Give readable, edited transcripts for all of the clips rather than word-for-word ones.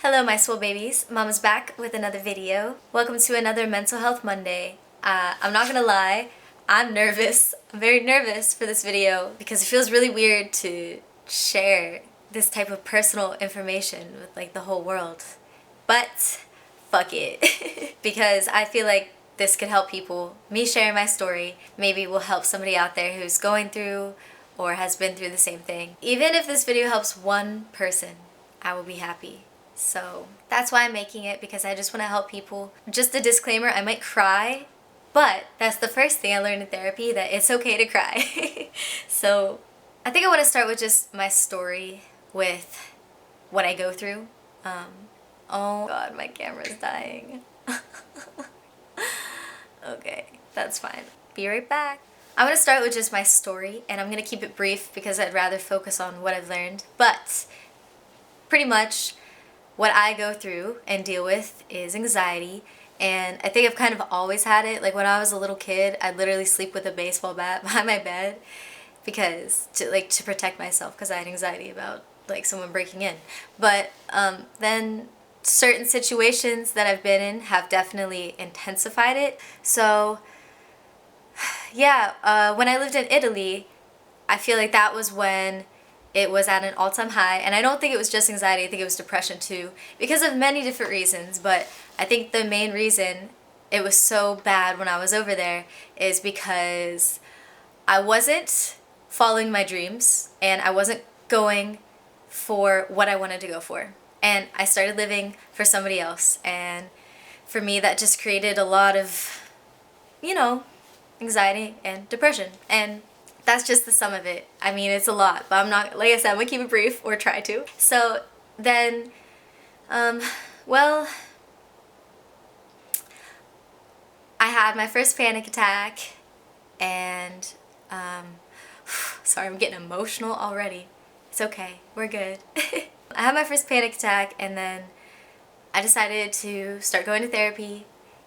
Hello my swole babies, Mama's back with another video. Welcome to another Mental Health Monday. I'm not gonna lie, I'm nervous. I'm very nervous for this video because it feels really weird to share this type of personal information with like the whole world. But fuck it. Because I feel like this could help people. Me sharing my story maybe will help somebody out there who's going through or has been through the same thing. Even if this video helps one person, I will be happy. So that's why I'm making it, because I just want to help people. Just a disclaimer, I might cry, but that's the first thing I learned in therapy, that it's okay to cry. So I think I want to start with just my story with what I go through. Oh god, my camera's dying. Okay, that's fine. Be right back. I'm going to start with just my story, and I'm going to keep it brief because I'd rather focus on what I've learned. But pretty much what I go through and deal with is anxiety, and I think I've kind of always had it. Like when I was a little kid, I'd literally sleep with a baseball bat by my bed because to protect myself, because I had anxiety about like someone breaking in. But then certain situations that I've been in have definitely intensified it. So yeah, when I lived in Italy, I feel like that was when it was at an all-time high, and I don't think it was just anxiety, I think it was depression too, because of many different reasons. But I think the main reason it was so bad when I was over there is because I wasn't following my dreams, and I wasn't going for what I wanted to go for. And I started living for somebody else, and for me that just created a lot of, anxiety and depression. And that's just the sum of it. I mean, it's a lot, but I'm not, like I said, I'm gonna keep it brief, or try to. So then, well, I had my first panic attack, and, sorry, I'm getting emotional already. It's okay, we're good. I had my first panic attack, and then I decided to start going to therapy,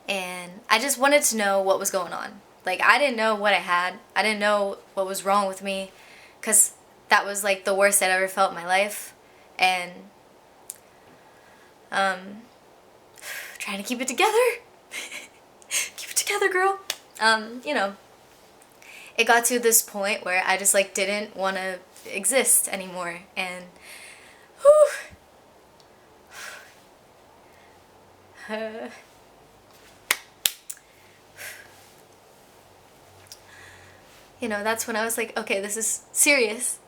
and I just wanted to know what was going on. Like, I didn't know what I had. I didn't know what was wrong with me, because that was like the worst I'd ever felt in my life. And trying to keep it together. Keep it together, girl. It got to this point where I just like didn't want to exist anymore. And that's when I was like, okay, this is serious.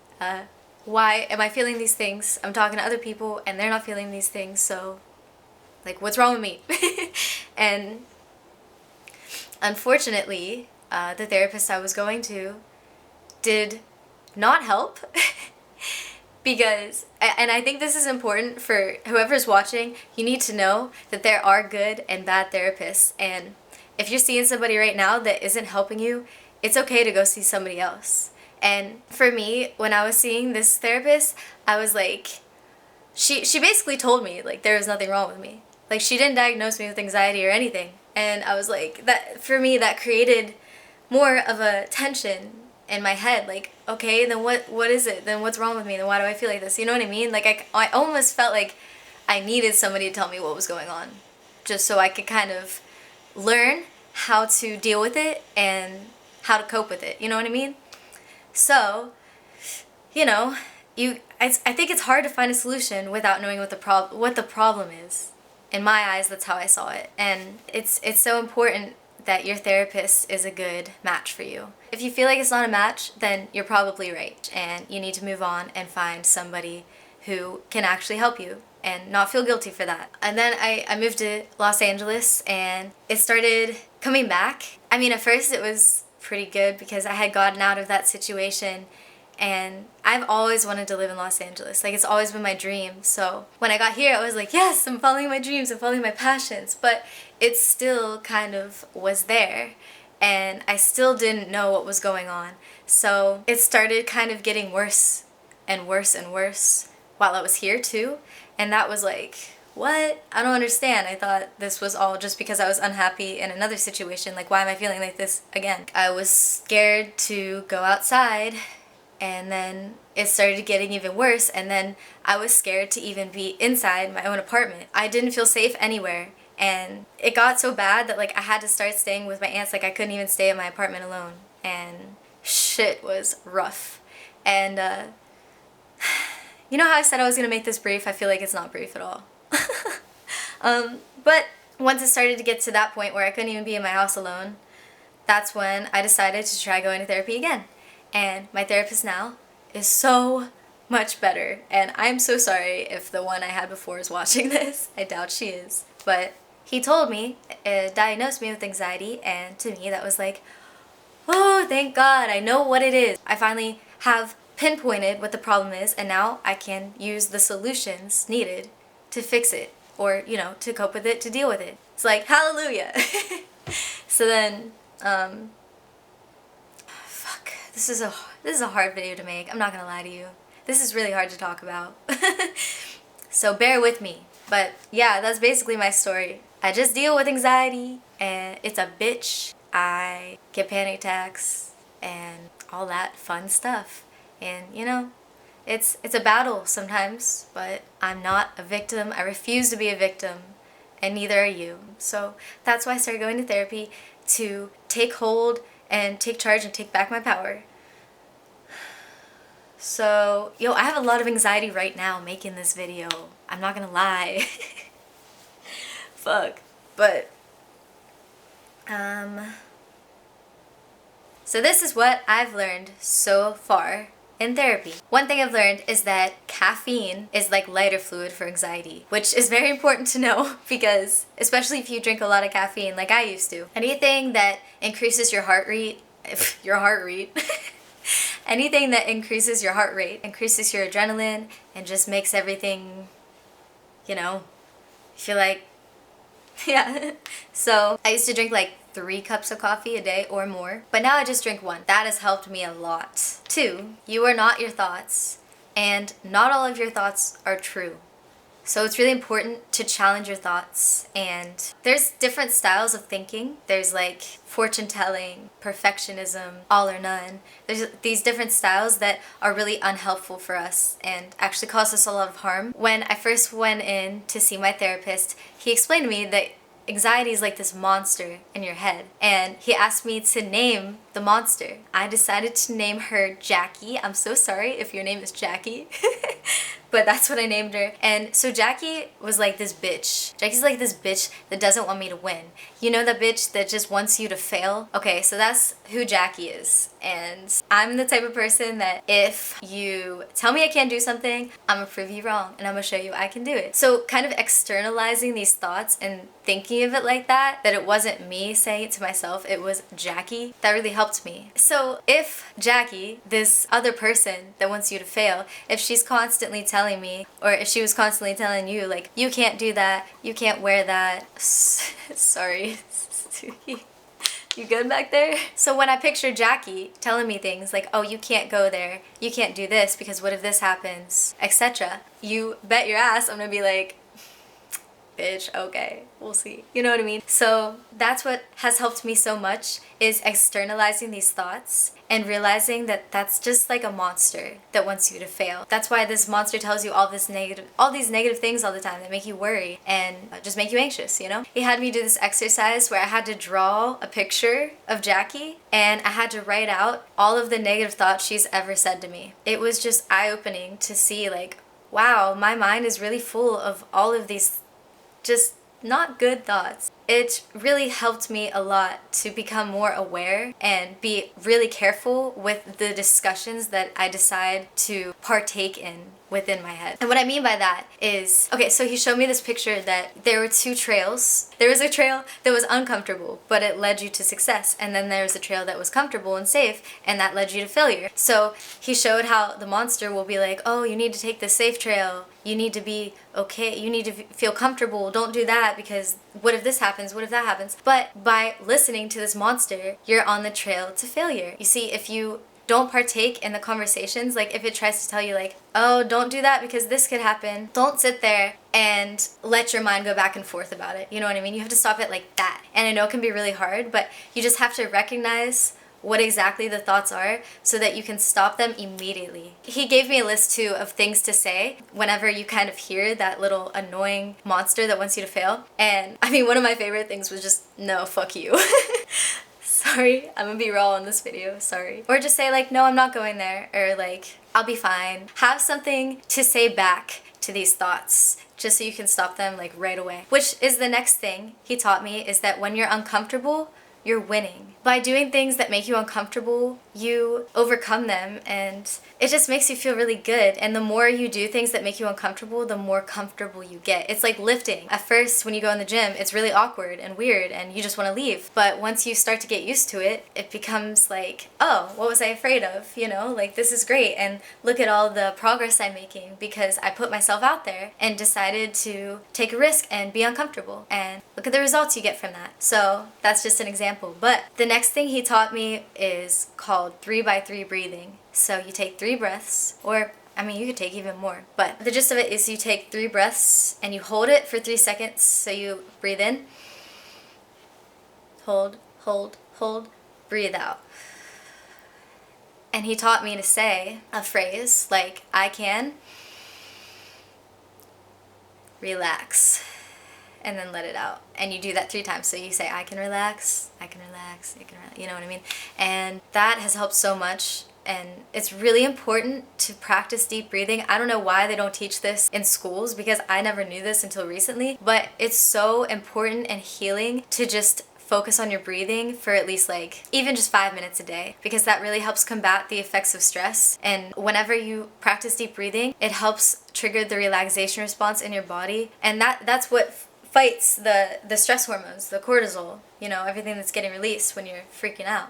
Why am I feeling these things? I'm talking to other people and they're not feeling these things, so like, what's wrong with me? And unfortunately, the therapist I was going to did not help. Because, and I think this is important for whoever's watching, you need to know that there are good and bad therapists. And if you're seeing somebody right now that isn't helping you, it's okay to go see somebody else. And for me, when I was seeing this therapist, I was like, she basically told me like there was nothing wrong with me. Like, she didn't diagnose me with anxiety or anything. And I was like, that for me, that created more of a tension in my head. Like, okay, then what is it? Then what's wrong with me? Then why do I feel like this? You know what I mean? Like, I almost felt like I needed somebody to tell me what was going on, just so I could kind of learn how to deal with it and how to cope with it. You know what I mean? So, I think it's hard to find a solution without knowing what the problem is. In my eyes, that's how I saw it. And it's so important that your therapist is a good match for you. If you feel like it's not a match, then you're probably right, and you need to move on and find somebody who can actually help you and not feel guilty for that. And then I moved to Los Angeles, and it started coming back. I mean, at first it was pretty good because I had gotten out of that situation, and I've always wanted to live in Los Angeles. Like, it's always been my dream. So when I got here, I was like, yes, I'm following my dreams, I'm following my passions. But it still kind of was there, and I still didn't know what was going on. So it started kind of getting worse and worse and worse while I was here too. And that was like, what? I don't understand. I thought this was all just because I was unhappy in another situation. Like, why am I feeling like this again? I was scared to go outside And then it started getting even worse, and then I was scared to even be inside my own apartment. I didn't feel safe anywhere, and it got so bad that like I had to start staying with my aunts. Like I couldn't even stay in my apartment alone, and shit was rough. And you know how I said I was gonna make this brief? I feel like it's not brief at all. But once it started to get to that point where I couldn't even be in my house alone, that's when I decided to try going to therapy again. And my therapist now is so much better. And I'm so sorry if the one I had before is watching this. I doubt she is. But he told me, diagnosed me with anxiety, and to me that was like, oh, thank God, I know what it is. I finally have pinpointed what the problem is, and now I can use the solutions needed to fix it, or, you know, to cope with it, to deal with it. It's like, hallelujah. So then, fuck, this is a hard video to make. I'm not gonna lie to you. This is really hard to talk about. So bear with me. But yeah, that's basically my story. I just deal with anxiety, and it's a bitch. I get panic attacks and all that fun stuff. And you know, it's a battle sometimes, but I'm not a victim. I refuse to be a victim, and neither are you. So that's why I started going to therapy, to take hold and take charge and take back my power. So, yo, I have a lot of anxiety right now making this video. I'm not gonna lie. Fuck. But, so this is what I've learned so far in therapy. One thing I've learned is that caffeine is like lighter fluid for anxiety, which is very important to know because, especially if you drink a lot of caffeine like I used to, anything that increases your heart rate, anything that increases your heart rate, increases your adrenaline, and just makes everything, you know, feel like, yeah. So I used to drink like 3 cups of coffee a day or more, but now I just drink 1. That has helped me a lot. 2, you are not your thoughts, and not all of your thoughts are true. So it's really important to challenge your thoughts, and there's different styles of thinking. There's like fortune telling, perfectionism, all or none. There's these different styles that are really unhelpful for us and actually cause us a lot of harm. When I first went in to see my therapist, he explained to me that anxiety is like this monster in your head, and he asked me to name the monster. I decided to name her Jackie. I'm so sorry if your name is Jackie. But that's what I named her. And so Jackie was like this bitch. Jackie's like this bitch that doesn't want me to win. You know, the bitch that just wants you to fail? Okay, so that's who Jackie is. And I'm the type of person that if you tell me I can't do something, I'm gonna prove you wrong and I'm gonna show you I can do it. So kind of externalizing these thoughts and thinking of it like that it wasn't me saying it to myself, it was Jackie, that really helped me. So if Jackie, this other person that wants you to fail, if she's constantly telling me, or if she was constantly telling you like, you can't do that, you can't wear that, sorry, you good back there? So when I picture Jackie telling me things like, oh, you can't go there, you can't do this because what if this happens, etc., you bet your ass I'm gonna be like, bitch, okay, we'll see. You know what I mean? So that's what has helped me so much, is externalizing these thoughts and realizing that that's just like a monster that wants you to fail. That's why this monster tells you all these negative things all the time that make you worry and just make you anxious, you know? He had me do this exercise where I had to draw a picture of Jackie and I had to write out all of the negative thoughts she's ever said to me. It was just eye-opening to see like, wow, my mind is really full of all of these just not good thoughts. It really helped me a lot to become more aware and be really careful with the discussions that I decide to partake in within my head. And what I mean by that is, okay, so he showed me this picture that there were 2 trails. There was a trail that was uncomfortable, but it led you to success. And then there was a trail that was comfortable and safe, and that led you to failure. So he showed how the monster will be like, oh, you need to take the safe trail. You need to be okay. You need to feel comfortable. Don't do that because what if this happens? What if that happens? But by listening to this monster, you're on the trail to failure. You see, if you don't partake in the conversations, like if it tries to tell you like, oh, don't do that because this could happen, don't sit there and let your mind go back and forth about it. You know what I mean? You have to stop it like that. And I know it can be really hard, but you just have to recognize what exactly the thoughts are so that you can stop them immediately. He gave me a list too of things to say whenever you kind of hear that little annoying monster that wants you to fail. And I mean, one of my favorite things was just, no, fuck you. Sorry, I'm gonna be raw in this video, sorry. Or just say like, no, I'm not going there, or like, I'll be fine. Have something to say back to these thoughts, just so you can stop them like right away. Which is the next thing he taught me, is that when you're uncomfortable, you're winning. By doing things that make you uncomfortable, you overcome them, and it just makes you feel really good. And the more you do things that make you uncomfortable, the more comfortable you get. It's like lifting. At first, when you go in the gym, it's really awkward and weird and you just want to leave. But once you start to get used to it, it becomes like, oh, what was I afraid of? You know, like this is great. And look at all the progress I'm making because I put myself out there and decided to take a risk and be uncomfortable. And look at the results you get from that. So that's just an example. But the next thing he taught me is called 3x3 breathing. So you take 3 breaths, or I mean, you could take even more. But the gist of it is you take 3 breaths and you hold it for 3 seconds. So you breathe in, hold, hold, hold, breathe out. And he taught me to say a phrase like, I can relax, and then let it out. And you do that 3 times. So you say, I can relax, I can relax, I can relax, you know what I mean? And that has helped so much. And it's really important to practice deep breathing. I don't know why they don't teach this in schools, because I never knew this until recently, but it's so important and healing to just focus on your breathing for at least like even just 5 minutes a day, because that really helps combat the effects of stress. And whenever you practice deep breathing, it helps trigger the relaxation response in your body, and that's what fights the stress hormones, the cortisol, you know, everything that's getting released when you're freaking out.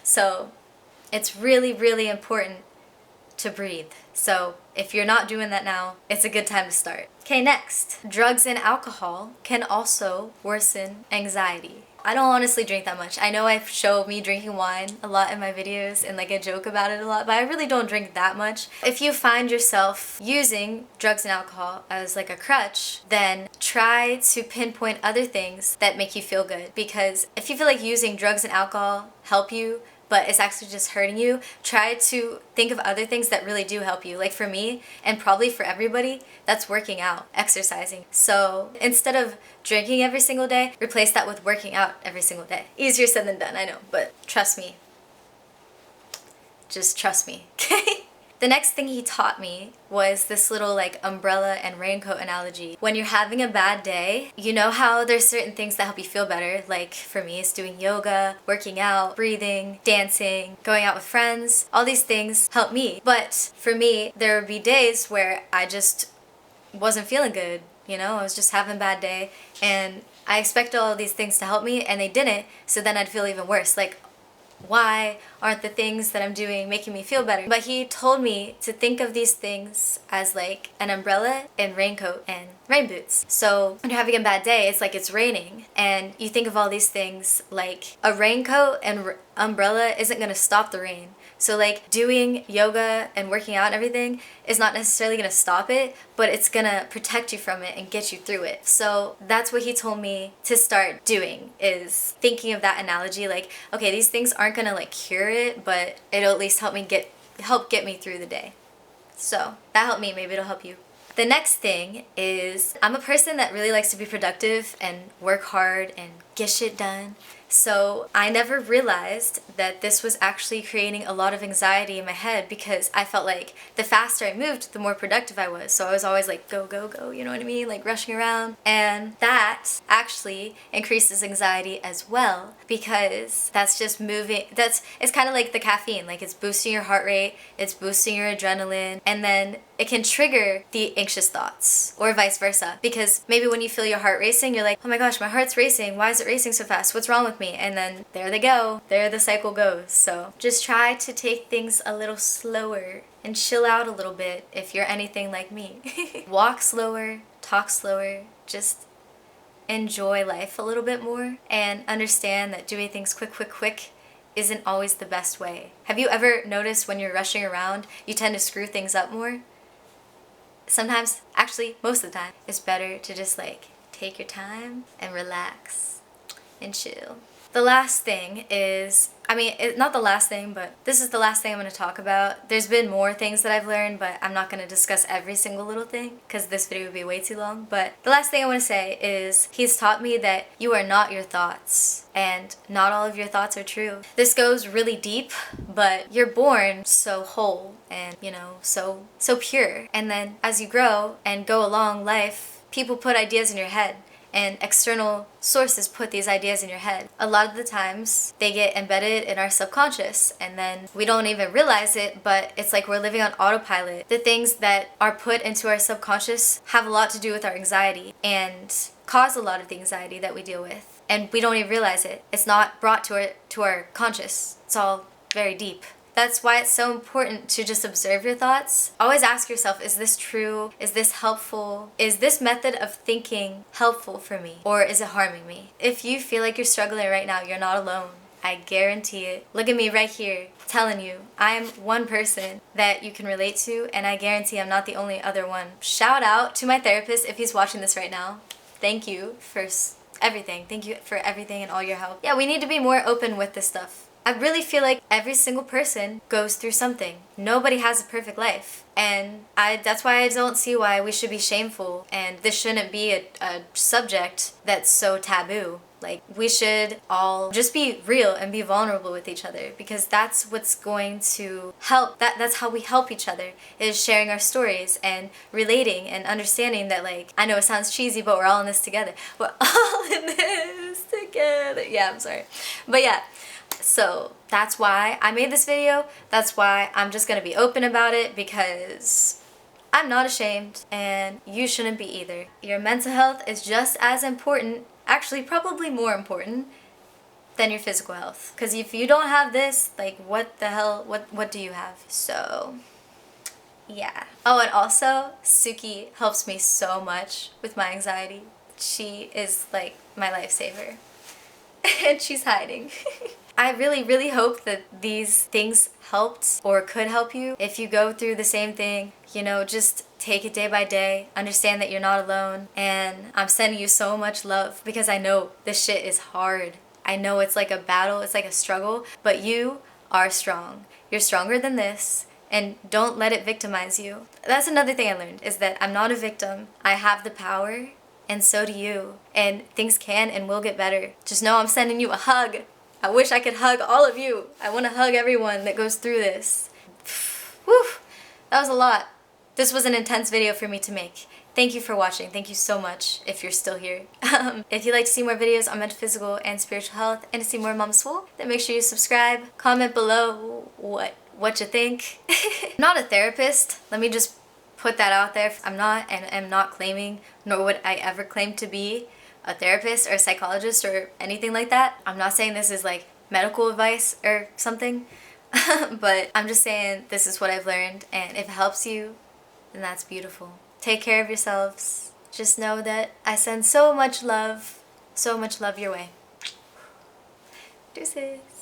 So it's really, really important to breathe. So if you're not doing that now, it's a good time to start. Okay, next. Drugs and alcohol can also worsen anxiety. I don't honestly drink that much. I know I show me drinking wine a lot in my videos and like I joke about it a lot, but I really don't drink that much. If you find yourself using drugs and alcohol as like a crutch, then try to pinpoint other things that make you feel good. Because if you feel like using drugs and alcohol help you, but it's actually just hurting you, try to think of other things that really do help you. Like for me, and probably for everybody, that's working out, exercising. So instead of drinking every single day, replace that with working out every single day. Easier said than done, I know, but trust me. Just trust me, okay? The next thing he taught me was this little like umbrella and raincoat analogy. When you're having a bad day, you know how there's certain things that help you feel better. Like for me, it's doing yoga, working out, breathing, dancing, going out with friends. All these things help me. But for me, there would be days where I just wasn't feeling good. You know, I was just having a bad day and I expected all of these things to help me and they didn't. So then I'd feel even worse. Like, why aren't the things that I'm doing making me feel better? But he told me to think of these things as like an umbrella and raincoat and rain boots. So when you're having a bad day, it's like it's raining and you think of all these things like a raincoat and umbrella isn't going to stop the rain. So like doing yoga and working out and everything is not necessarily going to stop it, but it's going to protect you from it and get you through it. So that's what he told me to start doing, is thinking of that analogy like, okay, these things aren't going to like cure it, but it'll at least help get me through the day. So that helped me, maybe it'll help you. The next thing is I'm a person that really likes to be productive and work hard and get shit done. So I never realized that this was actually creating a lot of anxiety in my head, because I felt like the faster I moved, the more productive I was. So I was always like, go, go, go, you know what I mean? Like rushing around. And that actually increases anxiety as well, because that's just moving. It's kind of like the caffeine, like it's boosting your heart rate, it's boosting your adrenaline, and then it can trigger the anxious thoughts, or vice versa. Because maybe when you feel your heart racing, you're like, oh my gosh, my heart's racing. Why is it racing so fast? What's wrong with me? And then there they go. There the cycle goes. So just try to take things a little slower and chill out a little bit if you're anything like me. Walk slower, talk slower, just enjoy life a little bit more, and understand that doing things quick isn't always the best way. Have you ever noticed when you're rushing around, you tend to screw things up more? Sometimes, actually most of the time, it's better to just like take your time and relax and chill. The last thing is I mean, not the last thing, but this is the last thing I'm going to talk about. There's been more things that I've learned, but I'm not going to discuss every single little thing because this video would be way too long. But the last thing I want to say is he's taught me that you are not your thoughts, and not all of your thoughts are true. This goes really deep, but you're born so whole and, you know, so pure. And then as you grow and go along life, people put ideas in your head. And external sources put these ideas in your head. A lot of the times, they get embedded in our subconscious, and then we don't even realize it, but it's like we're living on autopilot. The things that are put into our subconscious have a lot to do with our anxiety and cause a lot of the anxiety that we deal with. And we don't even realize it. It's not brought to our conscious. It's all very deep. That's why it's so important to just observe your thoughts. Always ask yourself, is this true? Is this helpful? Is this method of thinking helpful for me? Or is it harming me? If you feel like you're struggling right now, you're not alone. I guarantee it. Look at me right here, telling you, I am one person that you can relate to, and I guarantee I'm not the only other one. Shout out to my therapist if he's watching this right now. Thank you for everything. Thank you for everything and all your help. Yeah, we need to be more open with this stuff. I really feel like every single person goes through something. Nobody has a perfect life. And that's why I don't see why we should be shameful. And this shouldn't be a subject that's so taboo. Like, we should all just be real and be vulnerable with each other, because that's what's going to help. That's how we help each other, is sharing our stories and relating and understanding that, like, I know it sounds cheesy, but we're all in this together. We're all in this together. Yeah, I'm sorry. But yeah. So that's why I made this video. That's why I'm just gonna be open about it, because I'm not ashamed and you shouldn't be either. Your mental health is just as important, actually probably more important, than your physical health. Because if you don't have this, like, what the hell, what do you have? So yeah. Oh, and also Suki helps me so much with my anxiety. She is like my lifesaver. And she's hiding. I really, really hope that these things helped or could help you. If you go through the same thing, you know, just take it day by day. Understand that you're not alone. And I'm sending you so much love, because I know this shit is hard. I know it's like a battle, it's like a struggle, but you are strong. You're stronger than this, and don't let it victimize you. That's another thing I learned, is that I'm not a victim. I have the power, and so do you. And things can and will get better. Just know I'm sending you a hug. I wish I could hug all of you. I want to hug everyone that goes through this. Whew, that was a lot. This was an intense video for me to make. Thank you for watching. Thank you so much if you're still here. If you'd like to see more videos on mental, physical, and spiritual health, and to see more Mom Swole, then make sure you subscribe. Comment below what you think. I'm not a therapist. Let me just put that out there. I'm not, and am not claiming, nor would I ever claim to be, a therapist or a psychologist or anything like that. I'm not saying this is like medical advice or something, but I'm just saying this is what I've learned, and if it helps you, then that's beautiful. Take care of yourselves. Just know that I send so much love your way. Deuces.